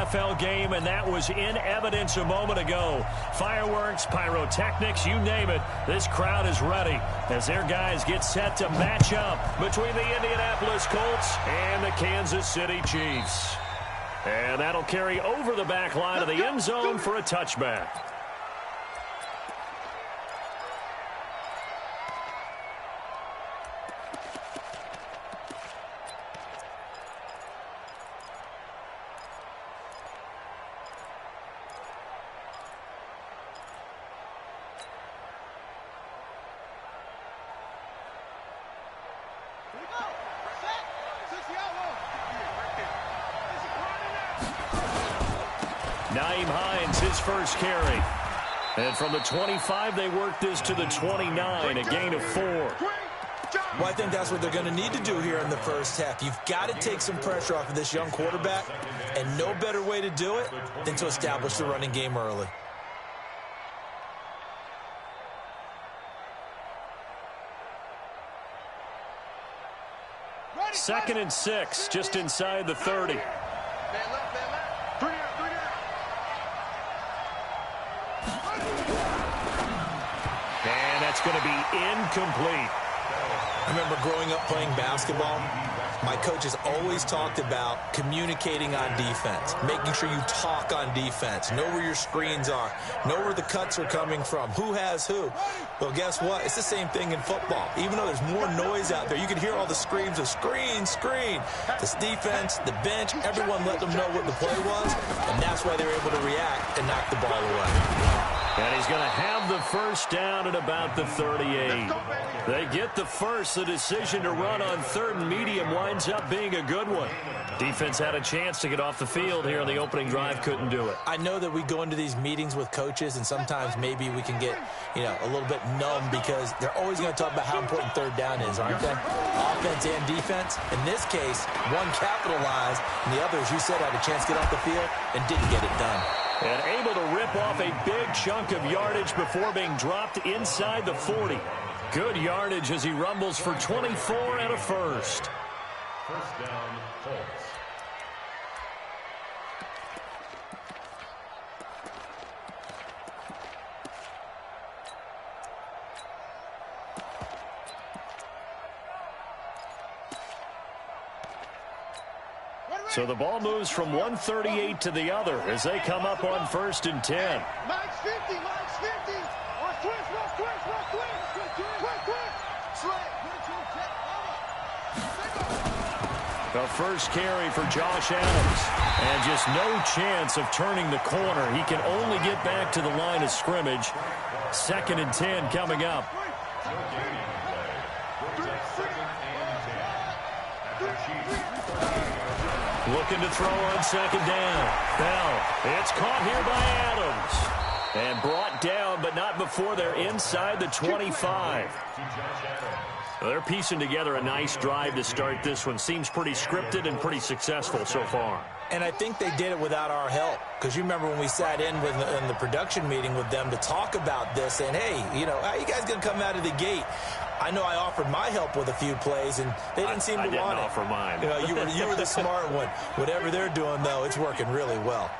NFL game, and that was in evidence a moment ago. Fireworks, pyrotechnics, you name it. This crowd is ready as their guys get set to match up between the Indianapolis Colts and the Kansas City Chiefs. And that'll carry over the back line of the end zone for a touchback. His first carry. And from the 25, they work this to the 29, a gain of 4. Well, I think that's what they're going to need to do here in the first half. You've got to take some pressure off of this young quarterback, and no better way to do it than to establish the running game early. Second and 6, just inside the 30. And that's going to be incomplete. I remember growing up playing basketball, my coaches always talked about communicating on defense, making sure you talk on defense, know where your screens are, know where the cuts are coming from, who has who. Well, guess what? It's the same thing in football. Even though there's more noise out there, you can hear all the screams of screen, screen. This defense, the bench, everyone let them know what the play was, and that's why they're able to react and knock the ball away. And he's going to have the first down at about the 38. They get the first. The decision to run on third and medium winds up being a good one. Defense had a chance to get off the field here on the opening drive, couldn't do it. I know that we go into these meetings with coaches, and sometimes maybe we can get, a little bit numb because they're always going to talk about how important third down is, aren't they? Offense and defense. In this case, one capitalized, and the other, as you said, had a chance to get off the field and didn't get it done. And able to rip off a big chunk of yardage before being dropped inside the 40. Good yardage as he rumbles for 24 and a first. First down, Colts. So the ball moves from 138 to the other as they come up on 1st and 10. Max 50, Max 50. Watch twist, The first carry for Josh Adams. And just no chance of turning the corner. He can only get back to the line of scrimmage. 2nd and 10 coming up. Looking to throw on 2nd down. Bell. It's caught here by Adams. And brought down, but not before they're inside the 25. Well, they're piecing together a nice drive to start this one. Seems pretty scripted and pretty successful so far. And I think they did it without our help. Because you remember when we sat in the production meeting with them to talk about this, saying, hey, how are you guys going to come out of the gate? I know I offered my help with a few plays, and they didn't seem to want it. I didn't offer mine. You were the smart one. Whatever they're doing, though, it's working really well.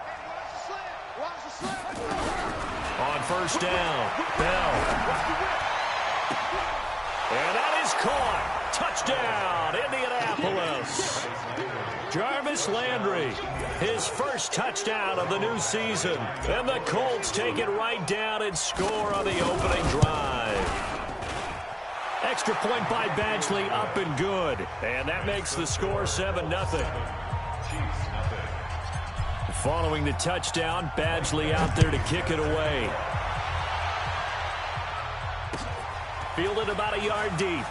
On 1st down, Bell. And that is caught. Touchdown, Indianapolis. Jarvis Landry, his first touchdown of the new season. And the Colts take it right down and score on the opening drive. Extra point by Badgley, up and good. And that makes the score 7-0. Following the touchdown, Badgley out there to kick it away. Fielded about a yard deep.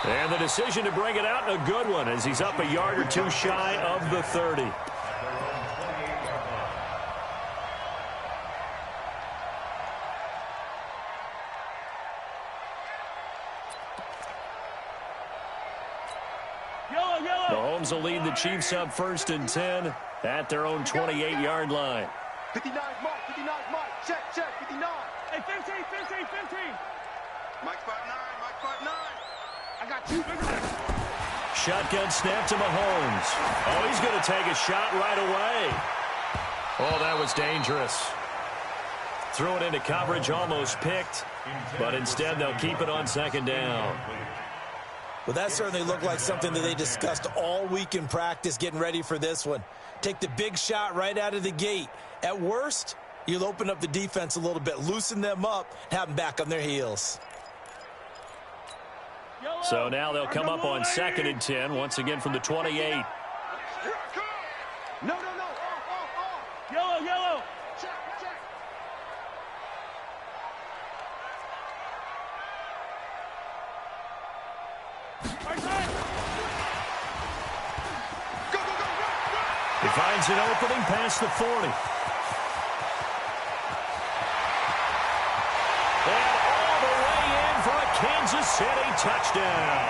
And the decision to bring it out, a good one, as he's up a yard or two shy of the 30. Mahomes will lead the Chiefs up 1st and 10 at their own 28-yard line. 59, Mike, 59, Mike. Check, 59. Hey, 15. Mike 5'9", Mike 5'9". I got 2. Shotgun snap to Mahomes. Oh, he's going to take a shot right away. Oh, that was dangerous. Threw it into coverage, almost picked, but instead they'll keep it on second down. Well, that certainly looked like something that they discussed all week in practice getting ready for this one. Take the big shot right out of the gate. At worst, you'll open up the defense a little bit, loosen them up, have them back on their heels. So now they'll come up on 2nd and 10, once again from the 28. No. Off. Yellow. Check. Go. He finds an opening past the 40. And all the way in for a Kansas City touchdown.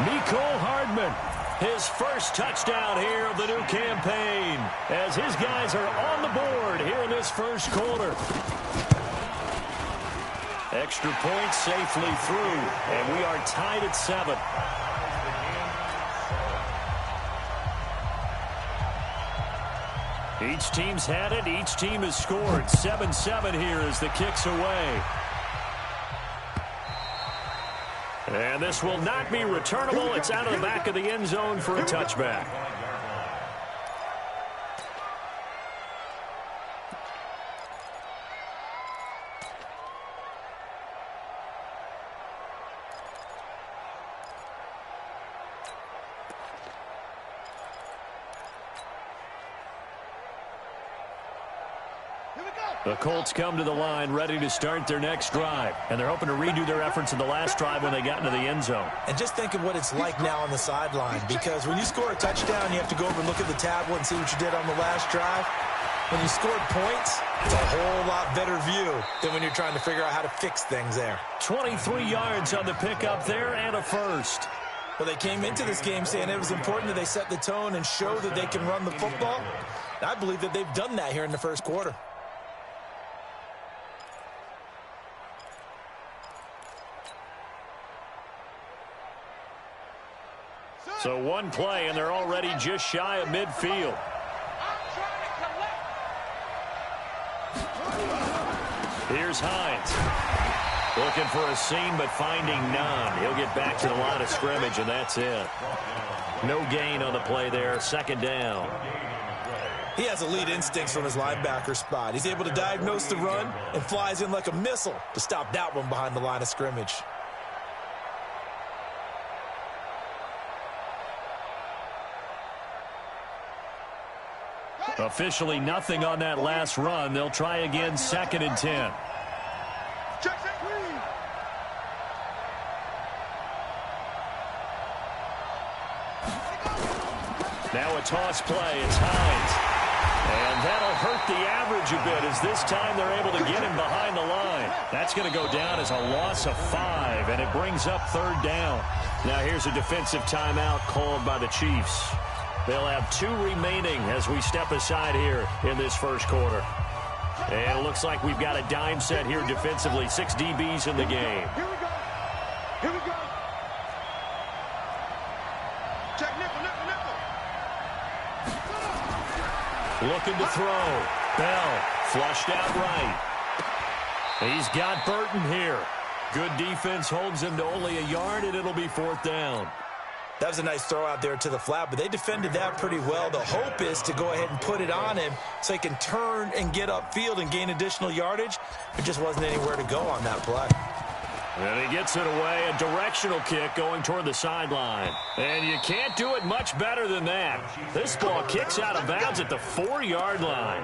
Mecole Hardman, his first touchdown here of the new campaign, as his guys are on the board here in this first quarter. Extra point safely through, and we are tied at 7. Each team's had it. Each team has scored. 7-7 here as the kick's away. And this will not be returnable. It's out of the back of the end zone for a touchback. The Colts come to the line ready to start their next drive, and they're hoping to redo their efforts in the last drive when they got into the end zone. And just think of what it's like now on the sideline, because when you score a touchdown, you have to go over and look at the tablet and see what you did on the last drive. When you scored points, it's a whole lot better view than when you're trying to figure out how to fix things there. 23 yards on the pickup there and a first. Well, they came into this game saying it was important that they set the tone and show that they can run the football. And I believe that they've done that here in the first quarter. So one play, and they're already just shy of midfield. Here's Hines. Looking for a seam, but finding none. He'll get back to the line of scrimmage, and that's it. No gain on the play there. Second down. He has elite instincts from his linebacker spot. He's able to diagnose the run and flies in like a missile to stop that one behind the line of scrimmage. Officially nothing on that last run. They'll try again, 2nd and 10. Now a toss play. It's Hines. And that'll hurt the average a bit, as this time they're able to get him behind the line. That's going to go down as a loss of 5, and it brings up 3rd down. Now here's a defensive timeout called by the Chiefs. They'll have 2 remaining as we step aside here in this first quarter. And it looks like we've got a dime set here defensively. 6 DBs in the game. Here we go. Check nickel. Looking to throw. Bell flushed out right. He's got Burton here. Good defense holds him to only a yard, and it'll be 4th down. That was a nice throw out there to the flat, but they defended that pretty well. The hope is to go ahead and put it on him so he can turn and get upfield and gain additional yardage. There just wasn't anywhere to go on that play. And he gets it away, a directional kick going toward the sideline. And you can't do it much better than that. This ball kicks out of bounds at the 4-yard line.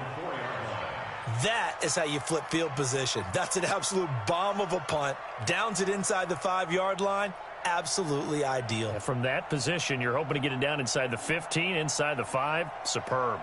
That is how you flip field position. That's an absolute bomb of a punt. Downs it inside the 5-yard line. Absolutely ideal. And from that position, you're hoping to get it down inside the 15, inside the 5. Superb.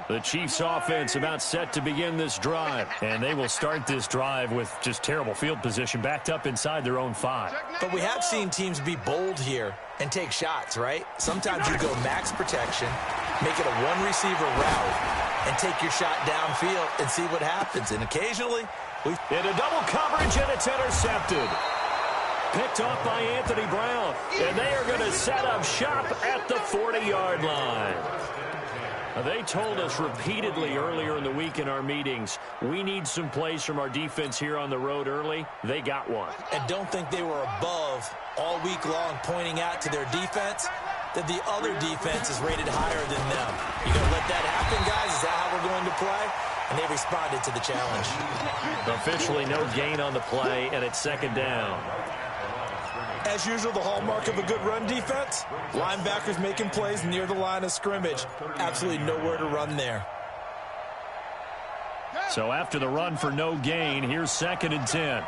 The Chiefs offense about set to begin this drive. And they will start this drive with just terrible field position backed up inside their own 5. But we have seen teams be bold here and take shots, right? Sometimes you go max protection, make it a one-receiver route, and take your shot downfield and see what happens. And occasionally, into double coverage, and it's intercepted. Picked off by Anthony Brown. And they are going to set up shop at the 40-yard line. They told us repeatedly earlier in the week in our meetings, we need some plays from our defense here on the road early. They got one. And don't think they were above all week long pointing out to their defense that the other defense is rated higher than them. You going to let that happen, guys? Is that how we're going to play? And they responded to the challenge. Officially no gain on the play, and it's second down. As usual, the hallmark of a good run defense, linebackers making plays near the line of scrimmage. Absolutely nowhere to run there. So after the run for no gain, here's 2nd and 10.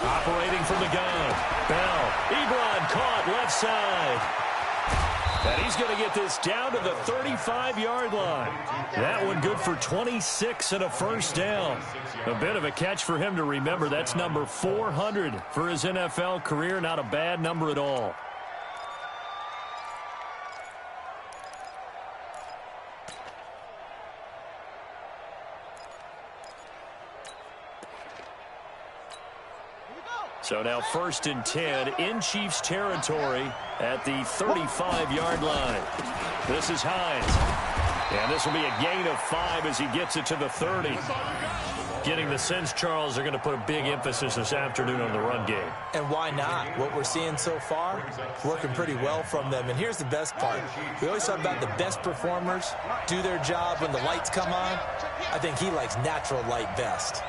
Operating from the gun. Bell. Ebron caught left side. And he's going to get this down to the 35-yard line. That one good for 26 and a first down. A bit of a catch for him to remember. That's number 400 for his NFL career. Not a bad number at all. So now 1st and 10 in Chiefs territory at the 35-yard line. This is Hines. And this will be a gain of 5 as he gets it to the 30. Getting the sense, Charles, they're going to put a big emphasis this afternoon on the run game. And why not? What we're seeing so far, working pretty well from them. And here's the best part. We always talk about the best performers do their job when the lights come on. I think he likes natural light best.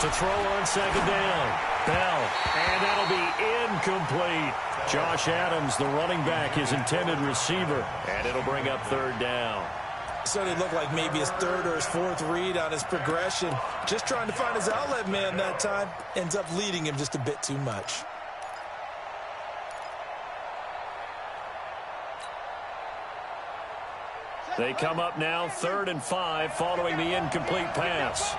To throw on 2nd down. Bell. And that'll be incomplete. Josh Adams, the running back, his intended receiver. And it'll bring up 3rd down. So it looked like maybe his 3rd or his 4th read on his progression. Just trying to find his outlet man that time. Ends up leading him just a bit too much. They come up now 3rd and 5 following the incomplete pass.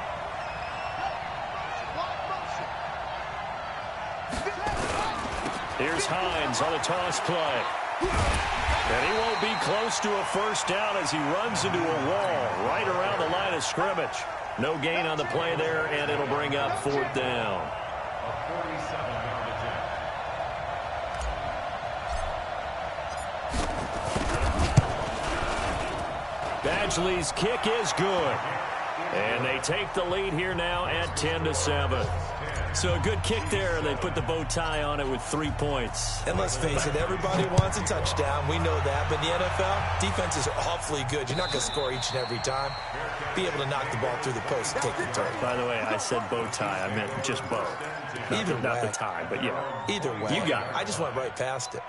Here's Hines on a toss play. And he won't be close to a first down as he runs into a wall right around the line of scrimmage. No gain on the play there, and it'll bring up 4th down. Badgley's kick is good. And they take the lead here now at 10-7. So a good kick there, and they put the bow tie on it with 3 points. And let's face it, everybody wants a touchdown. We know that. But in the NFL, defenses are awfully good. You're not going to score each and every time. Be able to knock the ball through the post and take the turn. By the way, I said bow tie. I meant just bow. Not the tie, but yeah. Either way. You got it. I just went right past it.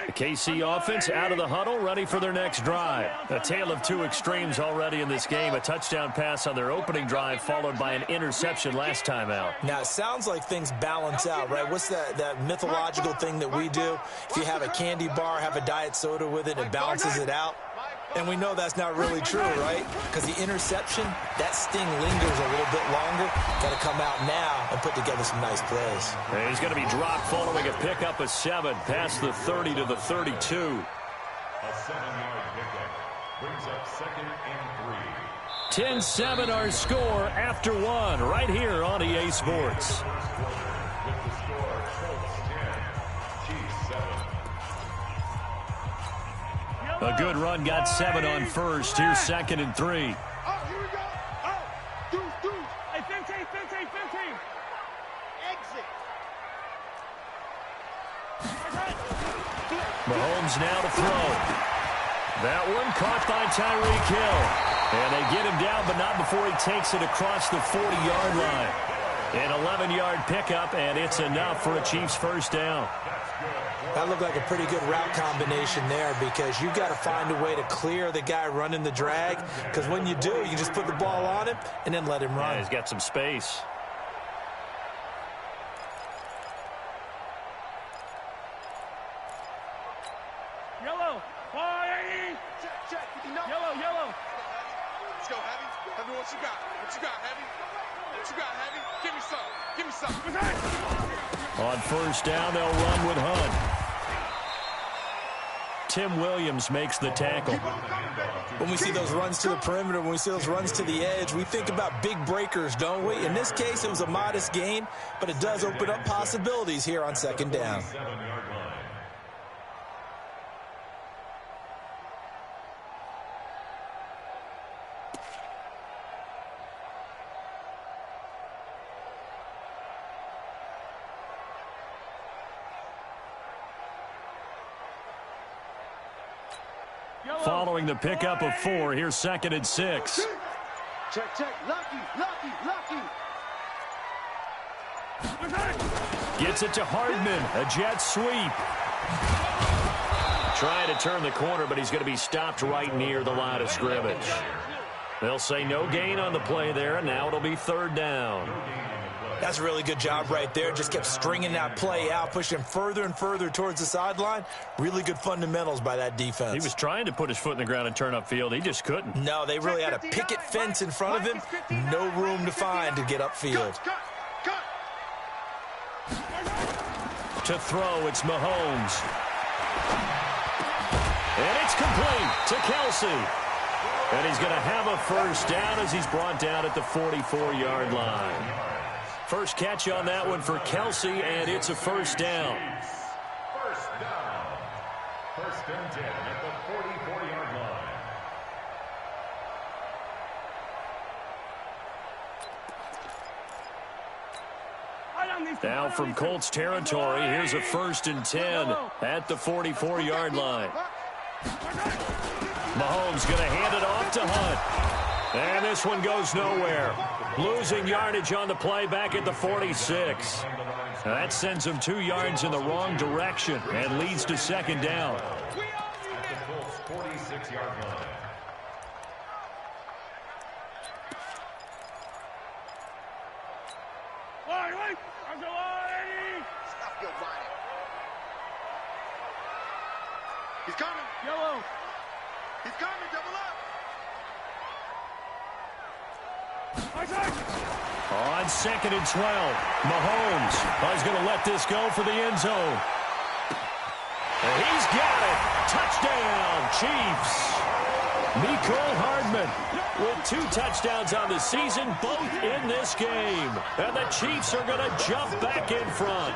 The KC offense out of the huddle, ready for their next drive. A tale of two extremes already in this game. A touchdown pass on their opening drive, followed by an interception last time out. Now, it sounds like things balance out, right? What's that mythological thing that we do? If you have a candy bar, have a diet soda with it, it balances it out. And we know that's not really true, right? Because the interception, that sting lingers a little bit longer. Got to come out now and put together some nice plays. And he's going to be dropped following a pickup of 7 past the 30 to the 32. A 7-yard pickup brings up 2nd and 3. 10-7 our score after 1 right here on EA Sports. With the score, Colts 10, Chiefs 7. A good run, got 7 on first. Here's 2nd and 3. Oh, here we go. Oh, deuce. Hey, 15. Exit. Mahomes now to throw. That one caught by Tyreek Hill. And they get him down, but not before he takes it across the 40-yard line. An 11-yard pickup, and it's enough for a Chiefs first down. That looked like a pretty good route combination there because you've got to find a way to clear the guy running the drag, because when you do, you just put the ball on him and then let him run. Yeah, he's got some space. Yellow. 480. Check. Yellow. Let's go, Heavy. Heavy, what you got? What you got, Heavy? What you got, Heavy? Give me some. On first down, they'll run with Hunt. Tim Williams makes the tackle. When we see those runs to the perimeter, when we see those runs to the edge, we think about big breakers, don't we? In this case, it was a modest gain, but it does open up possibilities here on second down. Following the pickup of 4, here's 2nd and 6. Check. Lucky. Gets it to Hardman. A jet sweep. Trying to turn the corner, but he's going to be stopped right near the line of scrimmage. They'll say no gain on the play there, and now it'll be 3rd down. That's a really good job right there. Just kept stringing that play out, pushing further and further towards the sideline. Really good fundamentals by that defense. He was trying to put his foot in the ground and turn upfield. He just couldn't. No, they really had a picket fence in front of him. No room to find to get upfield. To throw, it's Mahomes. And it's complete to Kelsey. And he's going to have a first down as he's brought down at the 44-yard line. First catch on that one for Kelsey, and it's a first down. First down. 1st and 10 at the 44-yard line. Now from Colts territory, here's a 1st and 10 at the 44-yard line. Mahomes going to hand it off to Hunt. And this one goes nowhere. Losing yardage on the play back at the 46. That sends him 2 yards in the wrong direction and leads to 2nd down. At the Colts 46-yard line. Stop your whining. He's coming. Yellow. He's coming. Double up. On 2nd and 12, Mahomes is going to let this go for the end zone. And he's got it. Touchdown, Chiefs. Mecole Hardman with 2 touchdowns on the season, both in this game. And the Chiefs are going to jump back in front.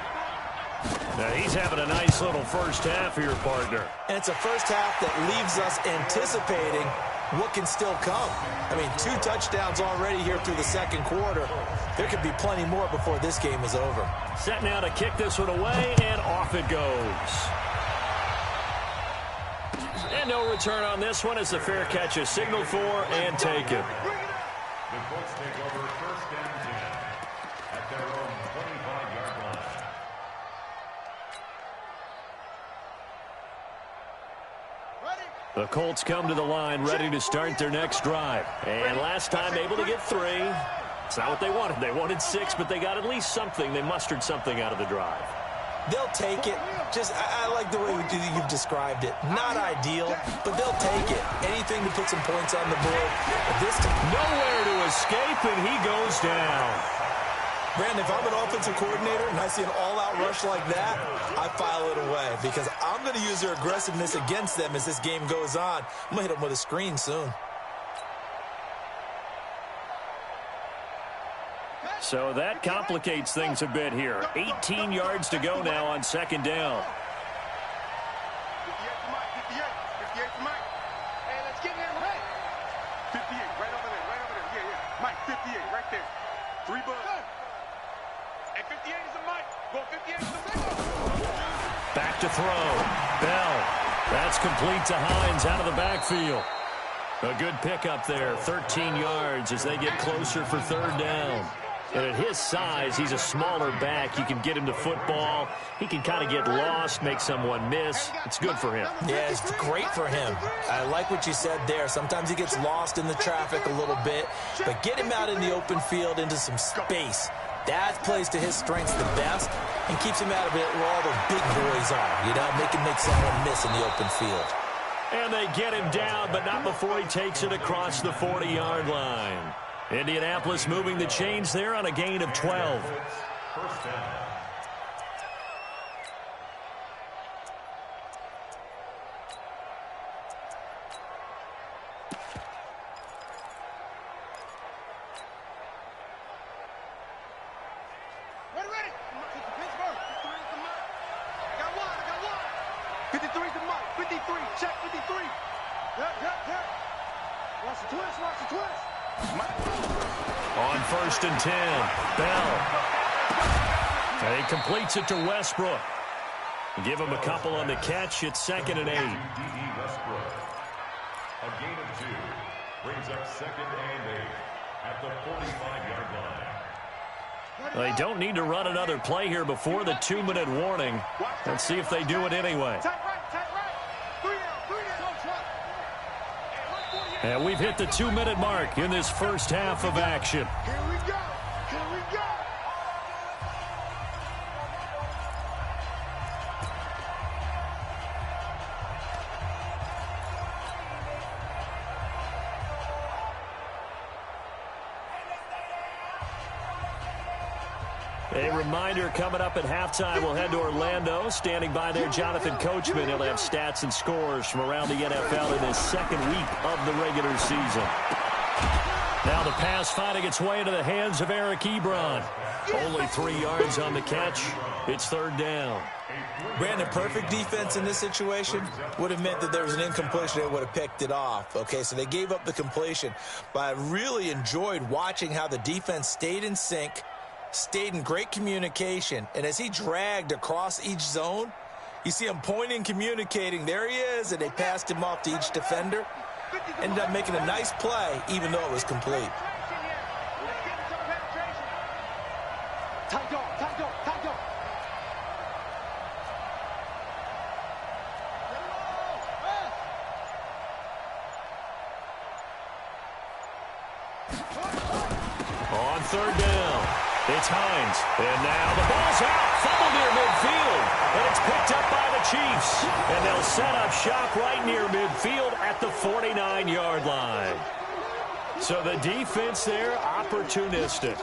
Now, he's having a nice little first half here, partner. And it's a first half that leaves us anticipating what can still come. I mean, 2 touchdowns already here through the 2nd quarter. There could be plenty more before this game is over. Set now to kick this one away, and off it goes. And no return on this one as the fair catch is signaled for and taken. The Colts take over 1st and 10 at their own 25-yard line. The Colts come to the line ready to start their next drive. And last time able to get 3. It's not what they wanted. They wanted 6, but they got at least something. They mustered something out of the drive. They'll take it. I like the way you've described it. Not ideal, but they'll take it. Anything to put some points on the board. This time, nowhere to escape, and he goes down. Brandon, if I'm an offensive coordinator and I see an all-out rush like that, I file it away because I'm going to use their aggressiveness against them as this game goes on. I'm going to hit them with a screen soon. So that complicates things a bit here. 18 yards to go now on 2nd down. 58 for Mike. Hey, let's get him. Hey. 58, right over there. Yeah. Mike, 58, right there. 3 bucks. And 58 is a Mike. Go 58 is a Mike. Back to throw. Bell. That's complete to Hines out of the backfield. A good pickup there. 13 yards as they get closer for 3rd down. And at his size, he's a smaller back. You can get him to football. He can kind of get lost, make someone miss. It's good for him. Yeah, it's great for him. I like what you said there. Sometimes he gets lost in the traffic a little bit, but get him out in the open field into some space. That plays to his strengths the best and keeps him out of it where all the big boys are, you know, make someone miss in the open field. And they get him down, but not before he takes it across the 40-yard line. Indianapolis moving the chains there on a gain of 12. First down. Ready. Pittsburgh. 53's the mark. 53. Check 53. Yep. Watch the twist. On 1st and 10, Bell. And he completes it to Westbrook. Give him a couple on the catch. It's 2nd and 8. Westbrook. A gain of 2 brings up 2nd and 8 at the 45-yard line. They don't need to run another play here before the 2-minute warning. Let's see if they do it anyway. And we've hit the 2-minute mark in this first half of action. Here we go. A reminder coming up at halftime, we'll head to Orlando. Standing by there, Jonathan Coachman. He'll have stats and scores from around the NFL in his 2nd week of the regular season. Now the pass finding its way into the hands of Eric Ebron. Only 3 yards on the catch. It's 3rd down. Brandon, perfect defense in this situation would have meant that there was an incompletion. They would have picked it off. Okay, so they gave up the completion. But I really enjoyed watching how the defense stayed in sync, stayed in great communication, and as he dragged across each zone, you see him pointing, communicating. There he is, and they passed him off to each defender. Ended up making a nice play, even though it was complete. Tight dog. On 3rd down, it's Hines. And now the ball's out. Fumble near midfield. And it's picked up by the Chiefs. And they'll set up shop right near midfield at the 49-yard line. So the defense there, opportunistic.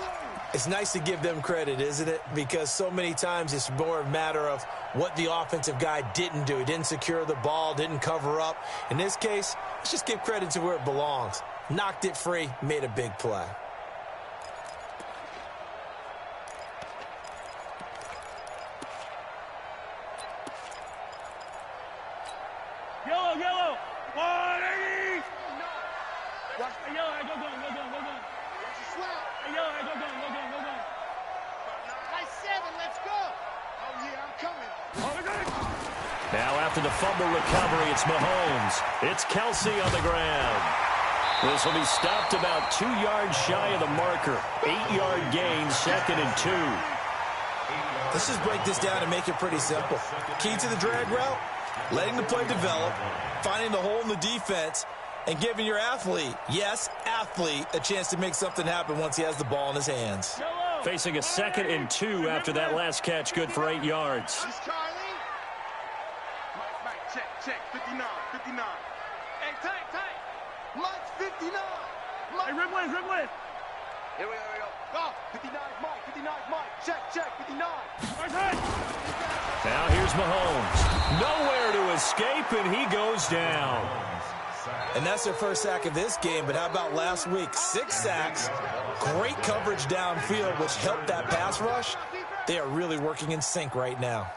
It's nice to give them credit, isn't it? Because so many times it's more a matter of what the offensive guy didn't do. He didn't secure the ball, didn't cover up. In this case, let's just give credit to where it belongs. Knocked it free, made a big play. Yellow. 180. Hey, yellow, go. Hey, yellow, go. Nice 7, let's go. Oh, yeah, I'm coming. Now after the fumble recovery, it's Mahomes. It's Kelsey on the ground. This will be stopped about 2 yards shy of the marker. 8-yard gain, 2nd and 2. Let's just break this down and make it pretty simple. Key to the drag route, letting the play develop, finding the hole in the defense, and giving your athlete, yes, athlete, a chance to make something happen once he has the ball in his hands. Facing a 2nd and 2 after that last catch, good for 8 yards. This Charlie. Mike, check. 59. Hey, tight. Mike's 59. Hey, rip width. Here we go. Go. 59's Mike. Check. 59. Now here's Mahomes. Nowhere to escape, and he goes down. And that's their first sack of this game, but how about last week? 6 sacks, great coverage downfield, which helped that pass rush. They are really working in sync right now.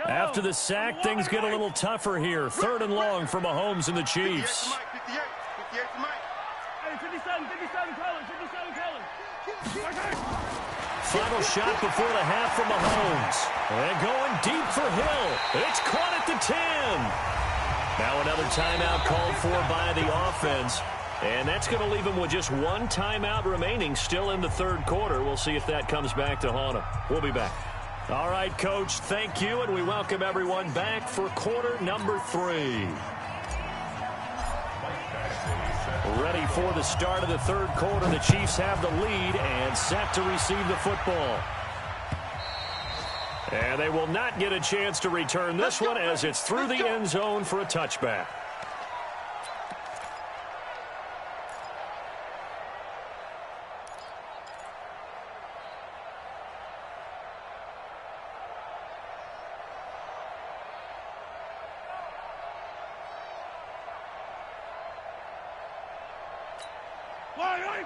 After the sack, things get a little tougher here. 3rd and long for Mahomes and the Chiefs. 58 for Mike. 57 colors, 57 colors. Final shot before the half from Mahomes. And going deep for Hill. It's caught at the 10. Now another timeout called for by the offense. And that's going to leave him with just one timeout remaining still in the third quarter. We'll see if that comes back to haunt him. We'll be back. All right, Coach, thank you, and we welcome everyone back for quarter number 3. Ready for the start of the third quarter. The Chiefs have the lead and set to receive the football. And they will not get a chance to return this one as it's through the end zone for a touchback.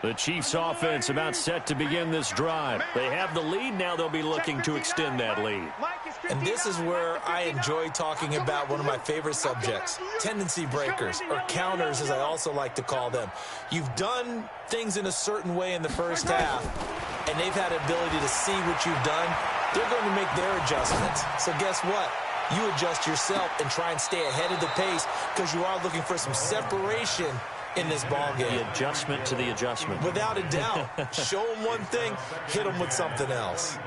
The Chiefs offense about set to begin this drive. They have the lead. Now they'll be looking to extend that lead. And this is where I enjoy talking about one of my favorite subjects, tendency breakers, or counters as I also like to call them. You've done things in a certain way in the first half, and they've had the ability to see what you've done. They're going to make their adjustments. So guess what? You adjust yourself and try and stay ahead of the pace because you are looking for some separation in this ball game. The adjustment to the adjustment. Without a doubt. Show them one thing, hit them with something else.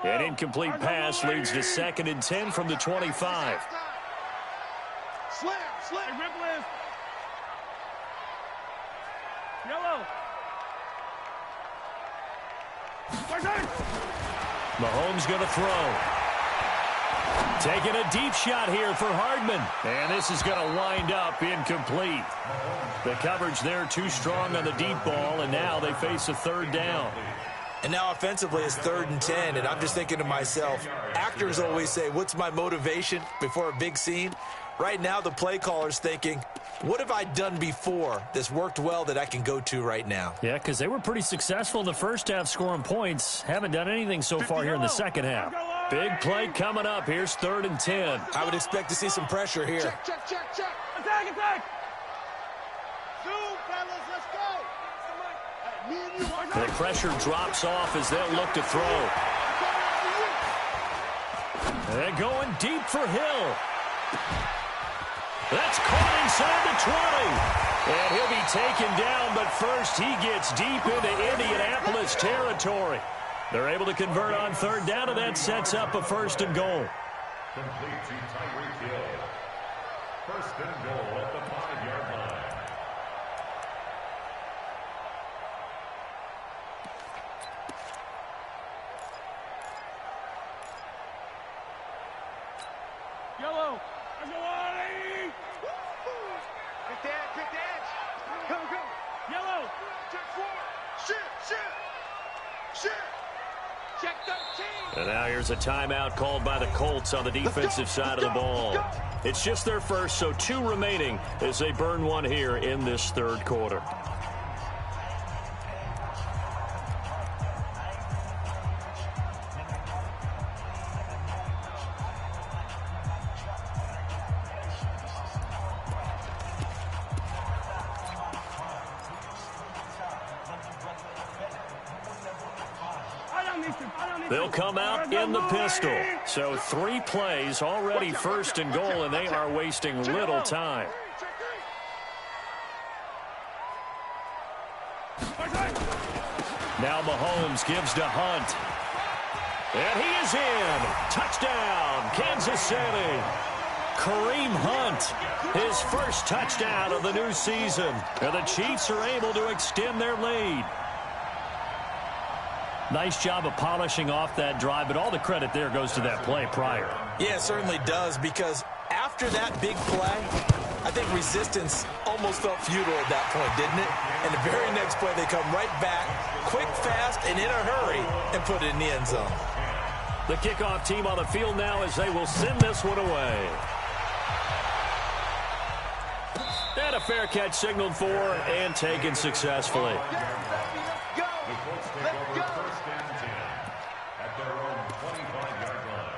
An incomplete pass leads to 2nd and 10 from the 25. Slam. Rip list. Yellow. Mahomes going to throw. Taking a deep shot here for Hardman. And this is going to wind up incomplete. The coverage there too strong on the deep ball, and now they face a third down. And now offensively it's 3rd and 10, and I'm just thinking to myself, actors always say, what's my motivation before a big scene? Right now the play caller's thinking, what have I done before that's worked well that I can go to right now? Yeah, because they were pretty successful in the first half scoring points. Haven't done anything so far here in the second half. Big play coming up. Here's 3rd and 10. I would expect to see some pressure here. Check. Attack. Zoom, fellas, let's go. Me and you. The pressure drops off as they'll look to throw. They're going deep for Hill. That's caught inside the 20. And he'll be taken down, but first he gets deep into Indianapolis territory. They're able to convert on 3rd down, and that sets up a 1st and goal. Complete to Tyreek Hill. 1st and goal at the 5-yard line. Yellow. Good edge. Go. Yellow. Check 4. Shit. Check 13. And now here's a timeout called by the Colts on the defensive side of the ball. It's just their first, so 2 remaining as they burn one here in this third quarter. They'll come out in the pistol. So 3 plays already 1st and goal, and they are wasting little time. Now Mahomes gives to Hunt. And he is in. Touchdown, Kansas City. Kareem Hunt, his first touchdown of the new season. And the Chiefs are able to extend their lead. Nice job of polishing off that drive, but all the credit there goes to that play prior. Yeah, it certainly does, because after that big play, I think resistance almost felt futile at that point, didn't it? And the very next play, they come right back, quick, fast, and in a hurry, and put it in the end zone. The kickoff team on the field now as they will send this one away. And a fair catch signaled for and taken successfully. The Colts take over first and 10 at their own 25-yard line.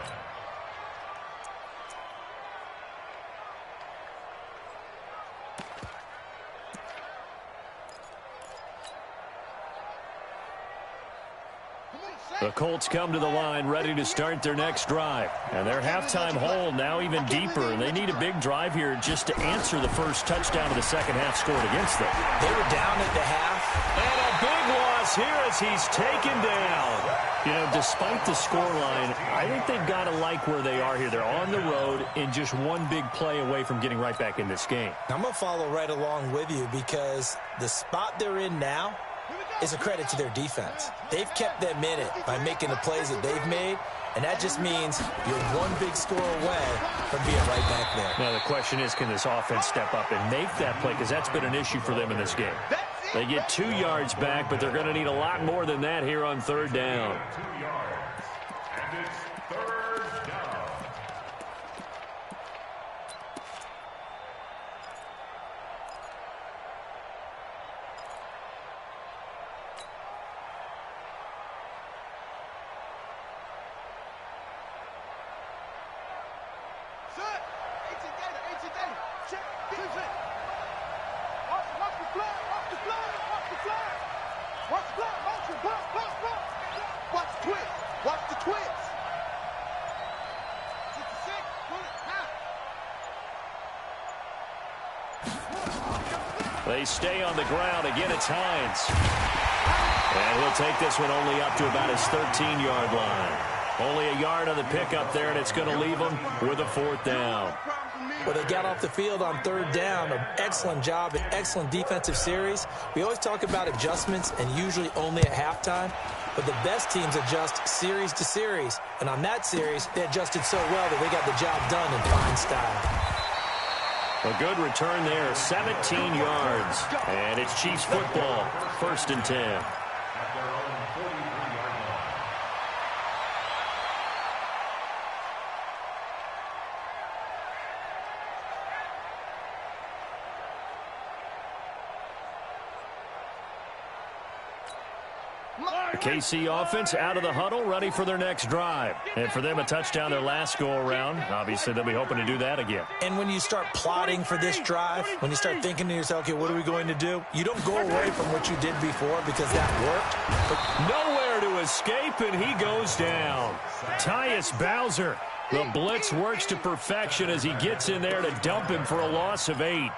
The Colts come to the line ready to start their next drive. And their halftime hole now even deeper. And they need a big drive here just to answer the first touchdown of the second half scored against them. They were down at the half. And a big loss here as he's taken down. You know, despite the scoreline, I think they've got to like where they are here. They're on the road and just one big play away from getting right back in this game. I'm going to follow right along with you because the spot they're in now is a credit to their defense. They've kept them in it by making the plays that they've made, and that just means you're one big score away from being right back there. Now, the question is, can this offense step up and make that play? Because that's been an issue for them in this game. They get 2 yards back, but they're going to need a lot more than that here on third down. 2 yards. And it's third down. They stay on the ground. Again, it's Hines. And he'll take this one only up to about his 13-yard line. Only a yard on the pickup there, and it's going to leave him with a 4th down. Well, they got off the field on third down. An excellent job, an excellent defensive series. We always talk about adjustments and usually only at halftime. But the best teams adjust series to series. And on that series, they adjusted so well that they got the job done in fine style. A good return there, 17 yards. And it's Chiefs football, 1st and 10. At their own 43-yard line. The KC offense out of the huddle, ready for their next drive. And for them, a touchdown their last go-around. Obviously, they'll be hoping to do that again. And when you start plotting for this drive, when you start thinking to yourself, okay, what are we going to do? You don't go away from what you did before because that worked. But nowhere to escape, and he goes down. Tyus Bowser. The blitz works to perfection as he gets in there to dump him for a loss of 8.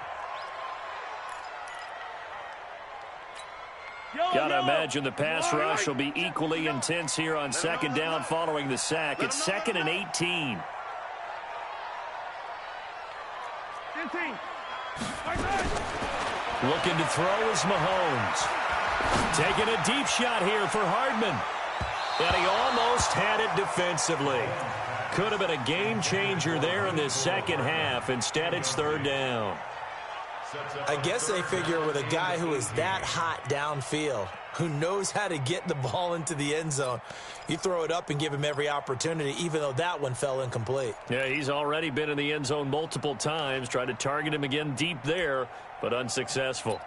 Gotta imagine the pass rush will be equally intense here on second down following the sack. It's 2nd and 18. 15. Looking to throw is Mahomes. Taking a deep shot here for Hardman. And he almost had it defensively. Could have been a game changer there in this second half. Instead, it's third down. I guess they figure with a guy who is that hot downfield, who knows how to get the ball into the end zone, you throw it up and give him every opportunity, even though that one fell incomplete. Yeah, he's already been in the end zone multiple times. Tried to target him again deep there, but unsuccessful.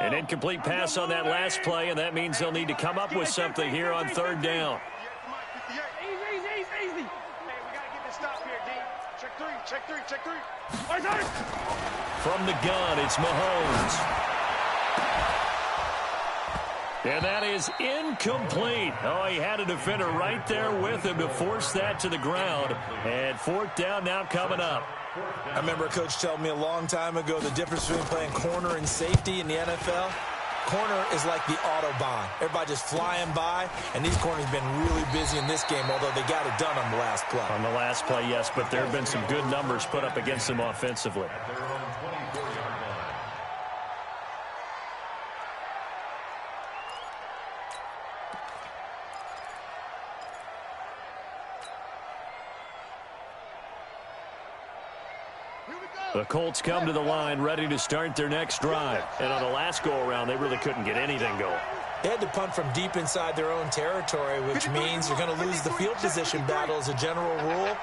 An incomplete pass on that last play, and that means they'll need to come up with something here on third down. Easy. Check three. From the gun, it's Mahomes. And that is incomplete. Oh, he had a defender right there with him to force that to the ground. And 4th down now coming up. I remember a coach telling me a long time ago the difference between playing corner and safety in the NFL. Corner is like the Autobahn. Everybody just flying by, and these corners have been really busy in this game, although they got it done on the last play. On the last play, yes, but there have been some good numbers put up against them offensively. At their own 24-yard line. The Colts come to the line ready to start their next drive. And on the last go-around, they really couldn't get anything going. They had to punt from deep inside their own territory, which means you're going to lose the field position battle as a general rule.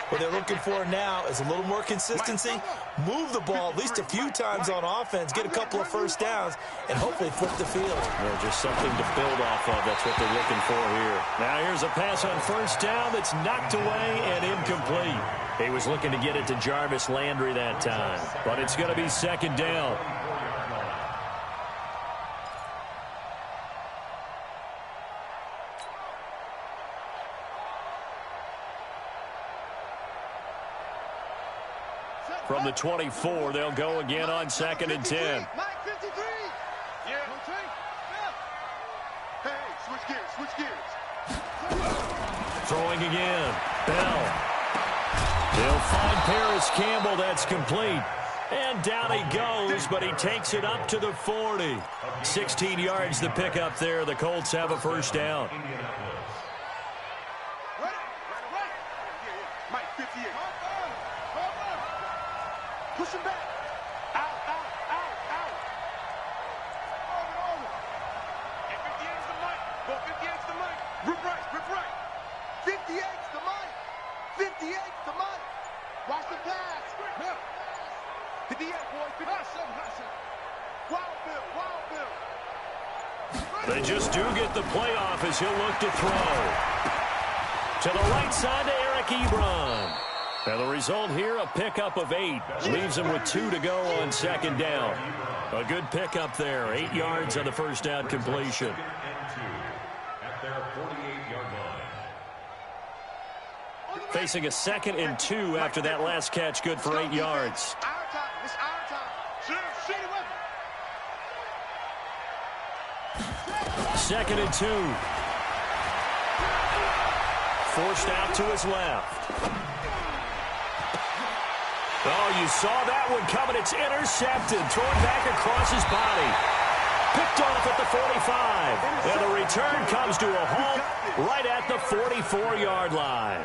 What they're looking for now is a little more consistency, move the ball at least a few times on offense, get a couple of first downs, and hopefully flip the field. Well, just something to build off of. That's what they're looking for here. Now here's a pass on first down that's knocked away and incomplete. He was looking to get it to Jarvis Landry that time, but it's going to be second down. From the 24, they'll go again on 2nd and 10. Mike 53. Yeah. Hey, switch gears, switch gears. Throwing again. Bell. They'll find Paris Campbell. That's complete. And down he goes, but he takes it up to the 40. 16 yards the pickup there. The Colts have a first down. Mike 58. Push him back. Out, out, out, out. And 58's the Mike. Go 58's the Mike. Rip right, rip right. 58's the Mike. 58's the Mike. Watch the pass. 58, boys. 57. Wild Bill, Wild Bill. They just do get the playoff as he'll look to throw. To the right side to Eric Ebron. And the result here, a pickup of 8. Leaves him with 2 to go on second down. A good pickup there. 8 yards on the first down completion. At their 48-yard line. Facing a 2nd and 2 after that last catch, good for 8 yards. Our time. It's our time. Shoot him up. 2nd and 2. Forced out to his left. Oh, you saw that one coming. It's intercepted. Thrown back across his body. Picked off at the 45. And the return comes to a halt right at the 44-yard line.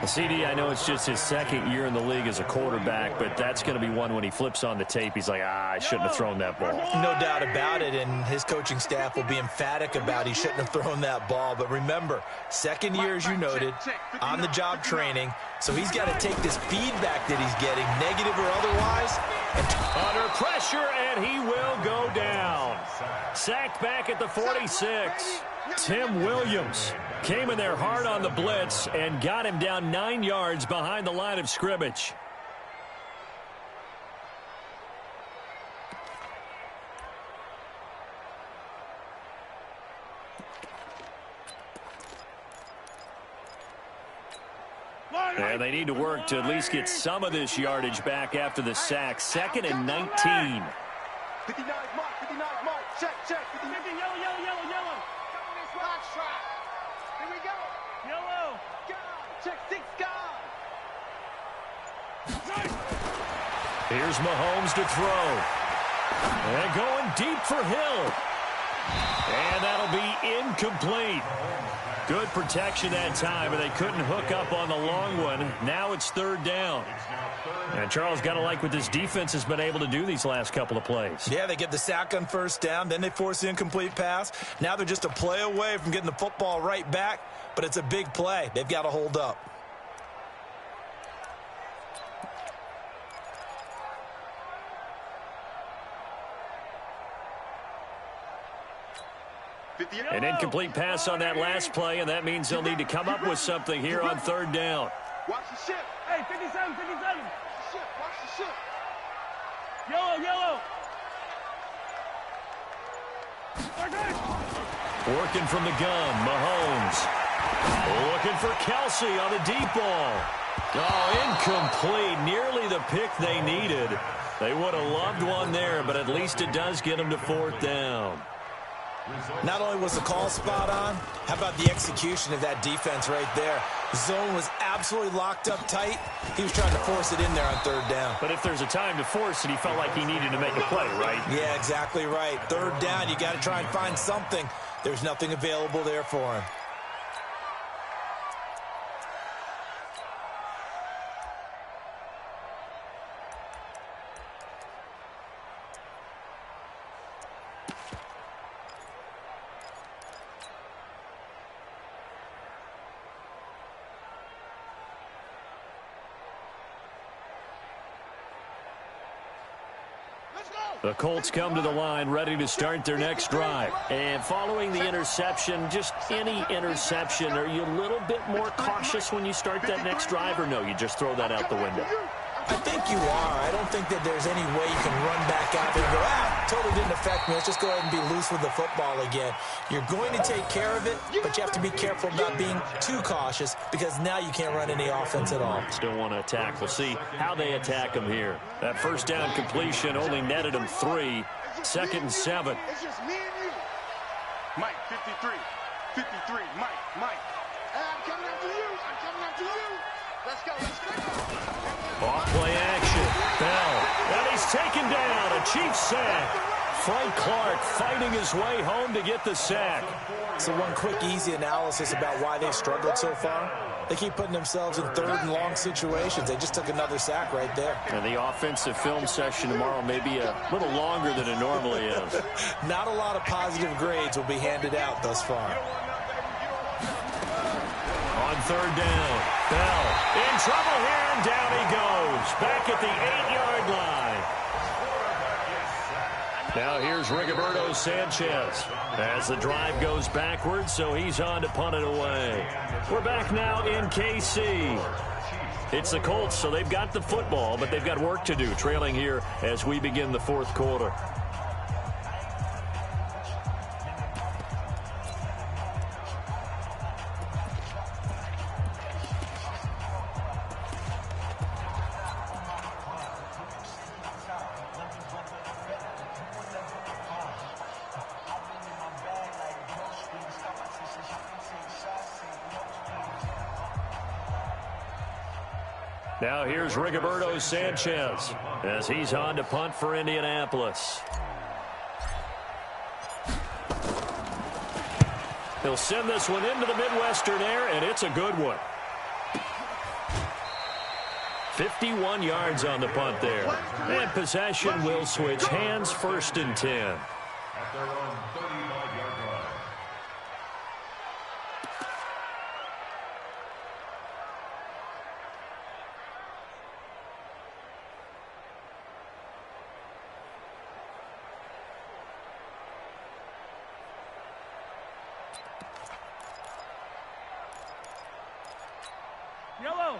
CD, I know it's just his 2nd year in the league as a quarterback, but that's going to be one when he flips on the tape. He's like, I shouldn't have thrown that ball. No doubt about it, and his coaching staff will be emphatic about he shouldn't have thrown that ball. But remember, 2nd year, as you noted, on-the-job training, so he's got to take this feedback that he's getting, negative or otherwise. Under pressure, and he will go down. Sacked back at the 46. Tim Williams came in there hard on the blitz and got him down 9 yards behind the line of scrimmage. And they need to work to at least get some of this yardage back after the sack. 2nd and 19. 59's Mike, 59's Mike. Check. 50, yellow. Box trap. Here we go. Yellow. Check 6 guys. Here's Mahomes to throw. And going deep for Hill. And that'll be incomplete. Good protection that time, but they couldn't hook up on the long one. Now it's 3rd down. And Charles, got to like what this defense has been able to do these last couple of plays. Yeah, they get the sack on first down, then they force the incomplete pass. Now they're just a play away from getting the football right back, but it's a big play. They've got to hold up. An incomplete pass on that last play, and that means they'll need to come up with something here on 3rd down. Watch the ship. Hey, 57. Watch the ship. Yellow. Working from the gun, Mahomes. Looking for Kelsey on the deep ball. Oh, incomplete. Nearly the pick they needed. They would have loved one there, but at least it does get them to 4th down. Not only was the call spot on, how about the execution of that defense right there? Zone was absolutely locked up tight. He was trying to force it in there on 3rd down. But if there's a time to force it, he felt like he needed to make a play, right? Yeah, exactly right. 3rd down, you got to try and find something. There's nothing available there for him. The Colts come to the line ready to start their next drive. And following the interception, just any interception, are you a little bit more cautious when you start that next drive, or no, you just throw that out the window? I think you are. I don't think that there's any way you can run back out there and go, totally didn't affect me. Let's just go ahead and be loose with the football again. You're going to take care of it, but you have to be careful about being too cautious because now you can't run any offense at all. Still want to attack. We'll see how they attack him here. That first down completion only netted him 3. 2nd and 7. It's just me and you. Mike, 53. 53. Mike. Hey, I'm coming after you. I'm coming after you. Let's go. Off play action. Bell. And he's taken down. A Chiefs sack. Frank Clark fighting his way home to get the sack. So one quick, easy analysis about why they've struggled so far. They keep putting themselves in 3rd and long situations. They just took another sack right there. And the offensive film session tomorrow may be a little longer than it normally is. Not a lot of positive grades will be handed out thus far. On 3rd down, Bell in trouble here, and down he goes. Back at the 8-yard line. Now here's Rigoberto Sanchez as the drive goes backwards, so he's on to punt it away. We're back now in KC. It's the Colts, so they've got the football, but they've got work to do, trailing here as we begin the 4th quarter. Now here's Rigoberto Sanchez as he's on to punt for Indianapolis. He'll send this one into the Midwestern air, and it's a good one. 51 yards on the punt there. And possession will switch hands, 1st and 10. At their own 35-yard line.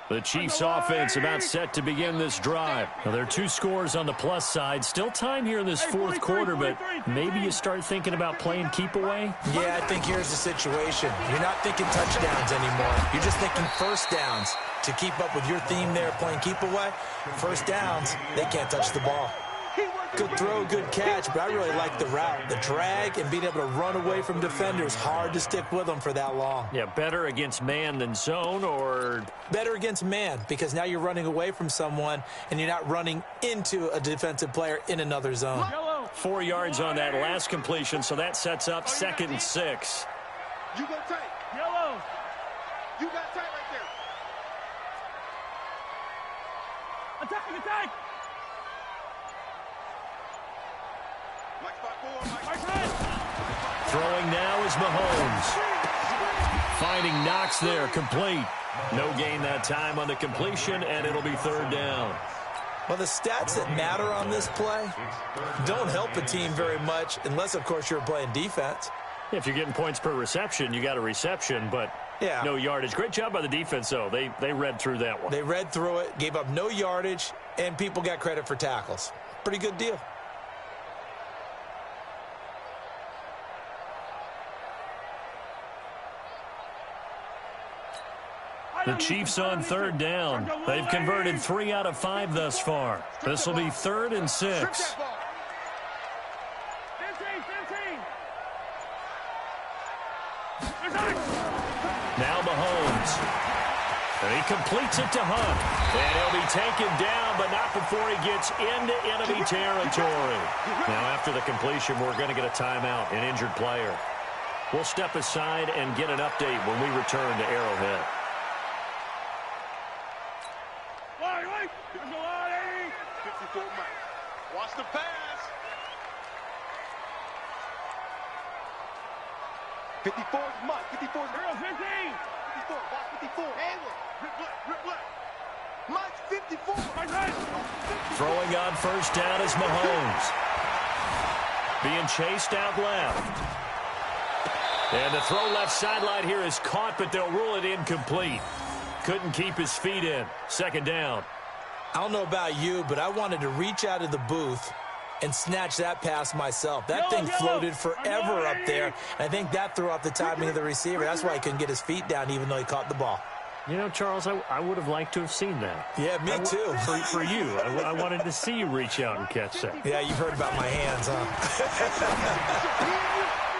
The Chiefs offense about set to begin this drive. Now, there are 2 scores on the plus side. Still time here in this 4th quarter, but maybe you start thinking about playing keep away? Yeah, I think here's the situation. You're not thinking touchdowns anymore. You're just thinking 1st downs. To keep up with your theme there, playing keep away, 1st downs, they can't touch the ball. Good throw, good catch, but I really like the route. The drag and being able to run away from defenders, hard to stick with them for that long. Yeah, better against man than zone, or? Better against man, because now you're running away from someone and you're not running into a defensive player in another zone. 4 yards on that last completion, so that sets up 2nd and 6. You go tight. Yellow. You got tight right there. Attack. Throwing now is Mahomes. Finding Knox there, complete. No gain that time on the completion, and it'll be 3rd down. Well, the stats that matter on this play don't help a team very much unless, of course, you're playing defense. If you're getting points per reception, you got a reception, but no yardage. Great job by the defense, though. They read through that one. They read through it, gave up no yardage, and people got credit for tackles. Pretty good deal. The Chiefs on 3rd down. They've converted 3 out of 5 thus far. This will be 3rd and 6. 15. Now Mahomes. And he completes it to Hunt. And he'll be taken down, but not before he gets into enemy territory. Now after the completion, we're going to get a timeout, an injured player. We'll step aside and get an update when we return to Arrowhead. Watch the pass. 54 is Mike. 54 is 15. 54. Watch 54. Rip left. Mike's 54. Throwing on 1st down is Mahomes. Being chased out left. And the throw left sideline here is caught, but they'll rule it incomplete. Couldn't keep his feet in. Second down. I don't know about you, but I wanted to reach out of the booth and snatch that pass myself. That thing floated forever up there. And I think that threw off the timing of the receiver. That's why he couldn't get his feet down even though he caught the ball. You know, Charles, I would have liked to have seen that. Yeah, me too. For you. I wanted to see you reach out and catch that. Yeah, you've heard about my hands, huh?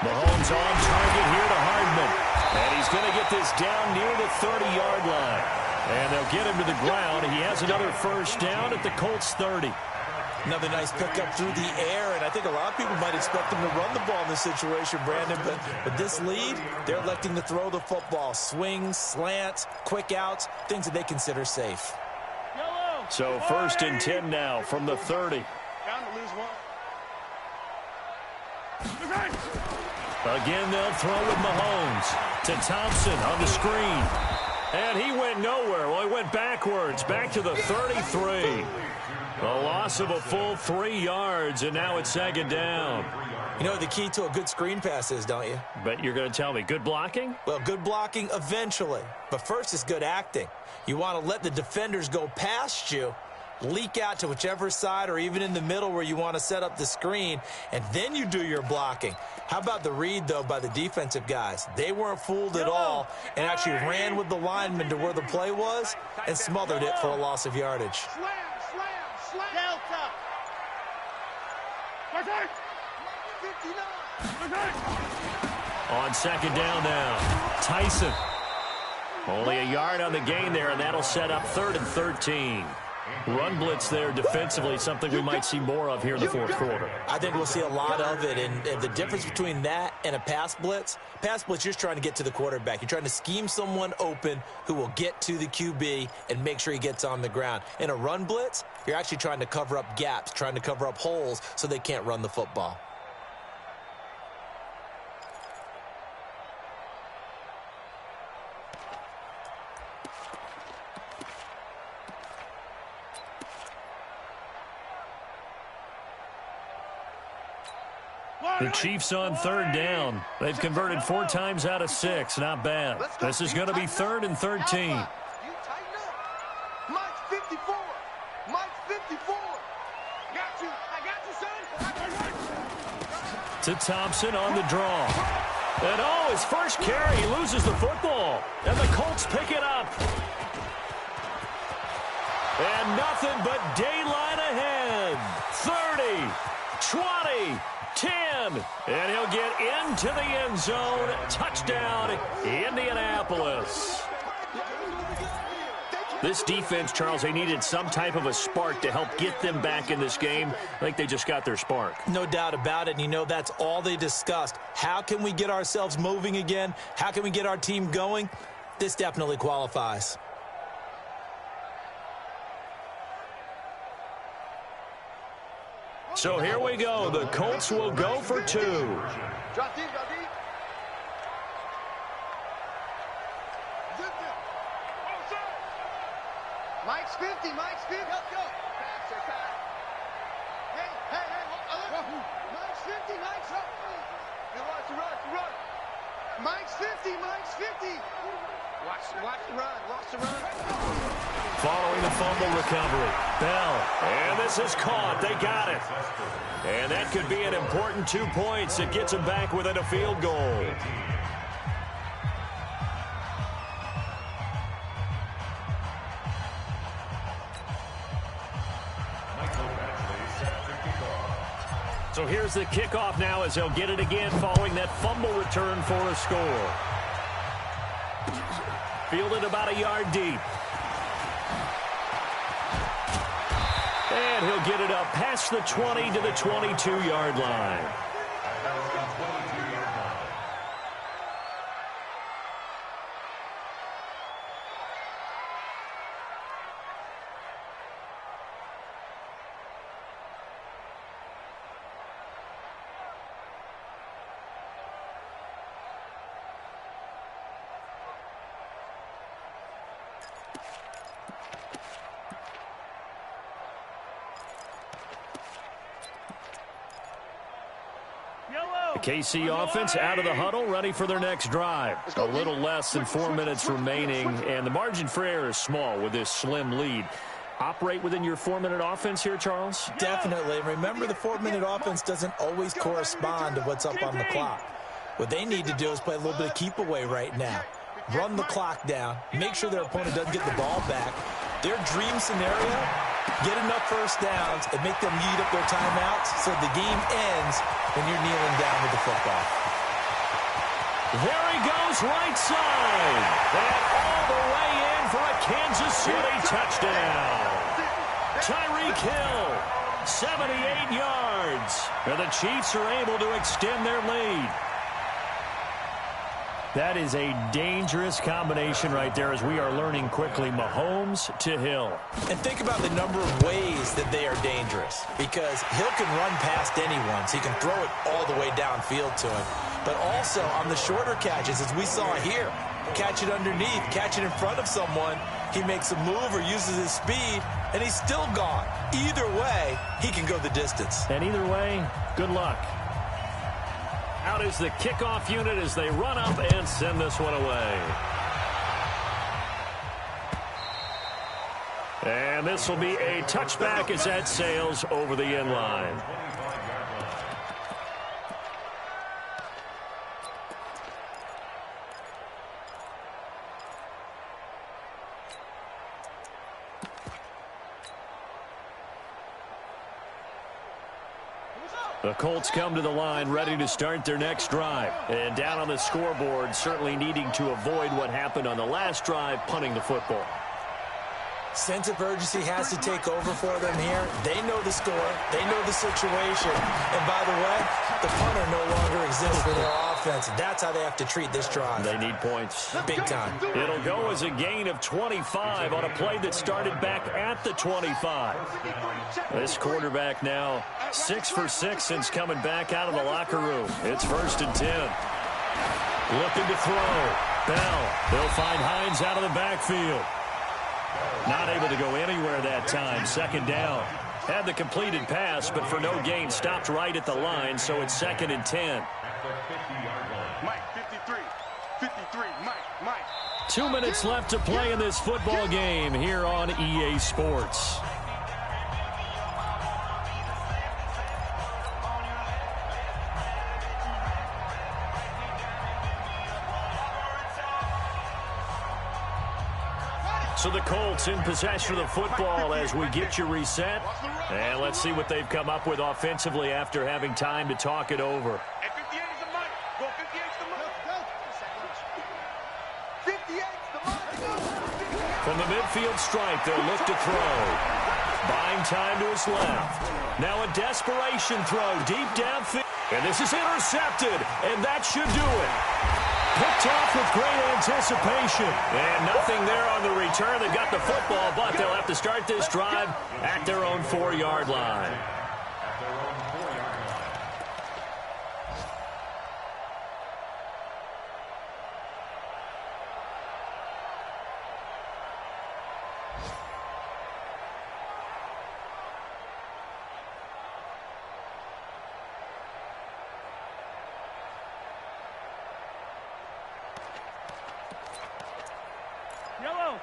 Mahomes on target here to Hardman. And he's going to get this down near the 30-yard line. And they'll get him to the ground. He has another first down at the Colts 30. Another nice pickup through the air, and I think a lot of people might expect him to run the ball in this situation, Brandon, but with this lead, they're electing to throw the football. Swings, slants, quick outs, things that they consider safe. So first and 10 now from the 30. Down to lose one. Again, they'll throw with Mahomes to Thompson on the screen. And he went nowhere. Well, he went backwards, back to the 33. A loss of a full 3 yards, and now it's second down. You know what the key to a good screen pass is, don't you? But you're going to tell me, good blocking? Well, good blocking eventually. But first is good acting. You want to let the defenders go past you, leak out to whichever side or even in the middle where you want to set up the screen, and then you do your blocking. How about the read, though, by the defensive guys? They weren't fooled at all and actually ran with the lineman to where the play was and smothered it for a loss of yardage. Slam. Delta. 59. On second down now, Tyson. Only a yard on the gain there, and that'll set up 3rd and 13. Run blitz there defensively, something we might see more of here in the fourth quarter. I think we'll see a lot of it, and the difference between that and a pass blitz, you're just trying to get to the quarterback. You're trying to scheme someone open who will get to the QB and make sure he gets on the ground. In a run blitz, you're actually trying to cover up gaps, trying to cover up holes so they can't run the football. The Chiefs on third down. They've converted 4 times out of 6. Not bad. This is going to be 3rd and 13. You tighten up. Mike's 54. Mike's 54. Got you. I got you, son. To Thompson on the draw. And oh, his first carry, he loses the football. And the Colts pick it up. And nothing but daylight ahead. 30, 20, 10, and he'll get into the end zone. Touchdown, Indianapolis. This defense, Charles, they needed some type of a spark to help get them back in this game. I think they just got their spark. No doubt about it, and you know that's all they discussed. How can we get ourselves moving again? How can we get our team going? This definitely qualifies. So here we go. The Colts will go for 2. Drop deep. Mike's 50. Let's go. Hey. Mike's 50. Run. Mike's 50. Watch the run. Following the fumble recovery, Bell, and this is caught. They got it. And that could be an important 2 points. It gets them back within a field goal. So here's the kickoff now as they'll get it again following that fumble return for a score. Fielded about a yard deep. And he'll get it up past the 20 to the 22-yard line. The KC offense out of the huddle, ready for their next drive. A little less than 4 minutes remaining, and the margin for error is small with this slim lead. Operate within your 4-minute offense here, Charles? Definitely. Remember, the 4-minute offense doesn't always correspond to what's up on the clock. What they need to do is play a little bit of keep away right now. Run the clock down. Make sure their opponent doesn't get the ball back. Their dream scenario, get enough first downs and make them eat up their timeouts so the game ends when you're kneeling down with the football. There he goes, right side. And all the way in for a Kansas City touchdown. Tyreek Hill, 78 yards. And the Chiefs are able to extend their lead. That is a dangerous combination right there as we are learning quickly. Mahomes to Hill. And think about the number of ways that they are dangerous, because Hill can run past anyone, so he can throw it all the way downfield to him. But also on the shorter catches, as we saw here, catch it underneath, catch it in front of someone, he makes a move or uses his speed, and he's still gone. Either way, he can go the distance. And either way, good luck. Out is the kickoff unit as they run up and send this one away. And this will be a touchback as that sails over the end line. The Colts come to the line ready to start their next drive. And down on the scoreboard, certainly needing to avoid what happened on the last drive, punting the football. Sense of urgency has to take over for them here. They know the score. They know the situation. And by the way, the punter no longer exists for their offense. That's how they have to treat this drive. They need points. Big time. It'll go as a gain of 25 on a play that started back at the 25. This quarterback now 6 for 6 since coming back out of the locker room. It's 1st and 10. Looking to throw. Bell. They'll find Hines out of the backfield. Not able to go anywhere that time. 2nd down. Had the completed pass, but for no gain, stopped right at the line, so it's 2nd and 10. Mike, 53. 53. Mike. 2 minutes left to play in this football game here on EA Sports. So the Colts in possession of the football as we get you reset. And let's see what they've come up with offensively after having time to talk it over. And 58 is the Mike. Go 58 is the Mike. 58 is the Mike. From the midfield stripe, they'll look to throw. Buying time to his left. Now a desperation throw deep downfield. And this is intercepted, and that should do it. Picked off with great anticipation. And nothing there on the return. They got the football, but they'll have to start this drive at their own 4-yard line.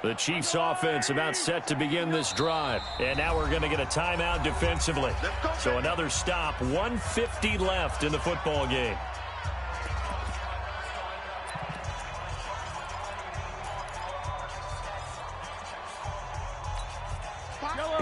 The Chiefs offense about set to begin this drive. And now we're going to get a timeout defensively. So another stop, 1:50 left in the football game.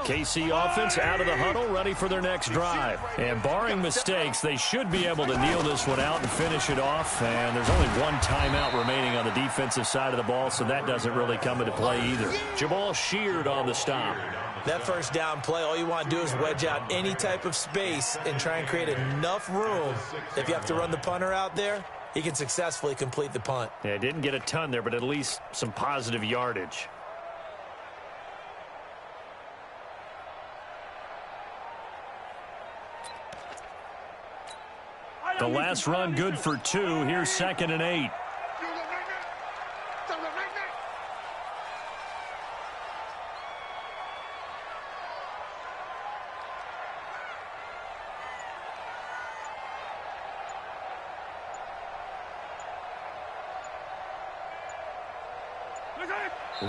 KC offense out of the huddle, ready for their next drive. And barring mistakes, they should be able to kneel this one out and finish it off. And there's only one timeout remaining on the defensive side of the ball, so that doesn't really come into play either. Jamal Sheard on the stop. That first down play, all you want to do is wedge out any type of space and try and create enough room. If you have to run the punter out there, he can successfully complete the punt. Yeah, didn't get a ton there, but at least some positive yardage. The last run good for 2. Here's 2nd and 8.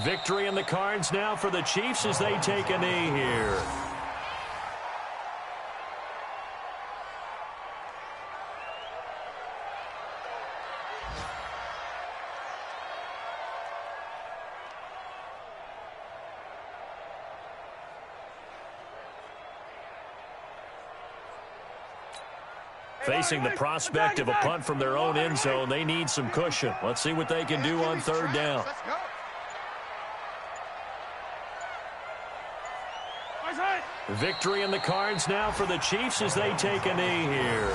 Victory in the cards now for the Chiefs as they take a knee here. Facing the prospect of a punt from their own end zone, they need some cushion. Let's see what they can do on third down. Victory in the cards now for the Chiefs as they take a knee here.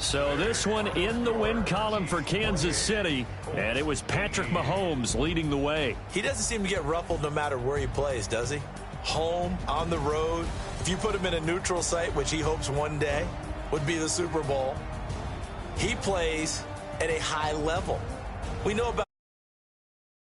So this one in the win column for Kansas City, and it was Patrick Mahomes leading the way. He doesn't seem to get ruffled no matter where he plays, does he? Home, on the road. If you put him in a neutral site, which he hopes one day would be the Super Bowl, he plays at a high level. We know about